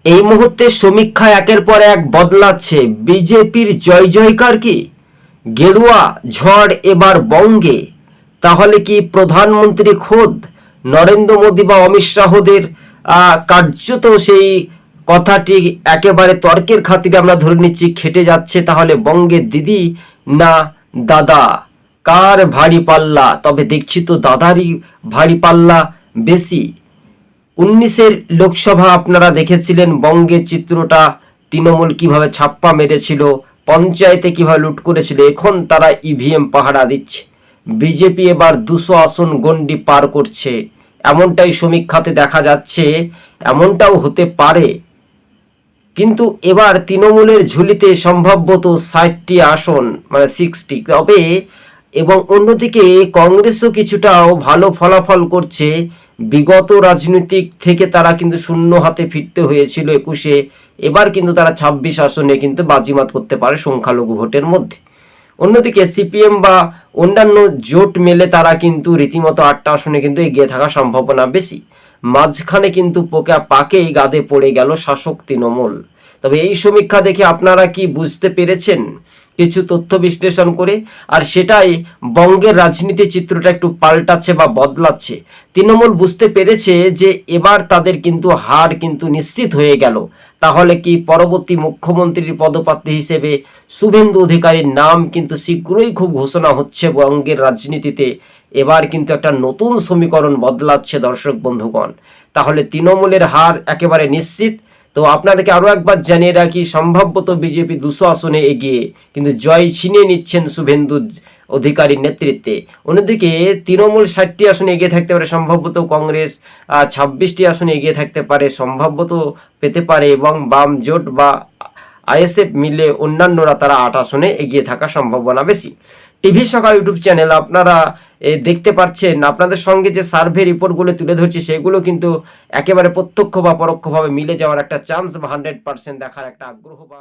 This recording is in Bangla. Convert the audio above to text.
এই মুহূর্তে সমীক্ষা একের পর এক বদলাচ্ছে। বিজেপির জয় জয়কার কি? গেরুয়া ঝড় এবার বঙ্গে। তাহলে কি প্রধানমন্ত্রী খোদ নরেন্দ্র মোদী বা অমিত শাহদের কার্যত সেই কথাটি একেবারে তর্কের খাতিরে আমরা ধরে নিচ্ছি খেটে যাচ্ছে। তাহলে বঙ্গের দিদি না দাদা, কার ভারী পাল্লা? তবে দেখছি তো দাদারই ভারী পাল্লা বেশি। 19-এর লোকসভা আপনারা দেখেছিলেন বঙ্গের চিত্রটা, তৃণমূল কিভাবে ছাপ্পা মেরেছিল, পঞ্চায়েতে কিভাবে লুট করেছিল। এখন তারা ইভিএম পাহারা দিচ্ছে। বিজেপি এবার 200 আসন গণ্ডি পার করছে, এমনটাই সমীক্ষাতে দেখা যাচ্ছে। এমনটাও হতে পারে, কিন্তু এবার তৃণমূলের ঝুলিতে সম্ভবত 60টি আসন, মানে 60। তবে এবং অন্যদিকে কংগ্রেসও কিছুটাও ভালো ফলাফল করছে। বিগত রাজনৈতিক থেকে তারা কিন্তু শূন্য হাতে ফিরতে হয়েছিল 21-এ। এবার কিন্তু তারা 26 আসনে কিন্তু বাজিমাত করতে পারে সংখ্যালঘু ভোটের মধ্যে। অন্যদিকে সিপিএম বা অন্যান্য জোট মেলে তারা কিন্তু রীতিমতো 8টা আসনে কিন্তু এগিয়ে থাকার সম্ভাবনা বেশি। মাঝখানে কিন্তু পাকেই গাদে পড়ে গেল শাসক তৃণমূল। তবে এই সমীক্ষা দেখে আপনারা কি বুঝতে পেরেছেন কিছু তথ্য বিশ্লেষণ করে? আর সেটাই বঙ্গের রাজনীতি চিত্রটা একটু পাল্টাচ্ছে বা বদলাচ্ছে। তৃণমূল বুঝতে পেরেছে যে এবার তাদের কিন্তু হার কিন্তু নিশ্চিত হয়ে গেল। তাহলে কি পরবর্তী মুখ্যমন্ত্রীর পদপ্রার্থী হিসেবে শুভেন্দু অধিকারীর নাম কিন্তু শীঘ্রই খুব ঘোষণা হচ্ছে বঙ্গের রাজনীতিতে। এবার কিন্তু একটা নতুন সমীকরণ বদলাচ্ছে দর্শক বন্ধুগণ। তাহলে তৃণমূলের হার একেবারে নিশ্চিত। তো আপনাদেরকে আরো একবার জানিয়ে রাখি, সম্ভবত বিজেপি 200 আসনে এগিয়ে কিন্তু জয় ছিনিয়ে নিচ্ছেন শুভেন্দু অধিকারীর নেতৃত্বে। অন্যদিকে তৃণমূল 60টি আসনে এগিয়ে থাকতে পারে, সম্ভবত কংগ্রেস 26টি আসনে এগিয়ে থাকতে পারে, সম্ভবত পেতে পারে, এবং বাম জোট বা আইএসএফ মিলে অন্যান্যরা তারা 8 আসনে এগিয়ে থাকার সম্ভাবনা বেশি। টিভি সকাল ইউটিউব চ্যানেল আপনারা দেখতে পাচ্ছেন, আপনাদের সঙ্গে যে সার্ভে রিপোর্টগুলো তুলে ধরছি সেগুলো কিন্তু একেবারে প্রত্যক্ষ বা পরোক্ষভাবে মিলে যাওয়ার একটা চান্স বা 100% দেখার একটা আগ্রহ বা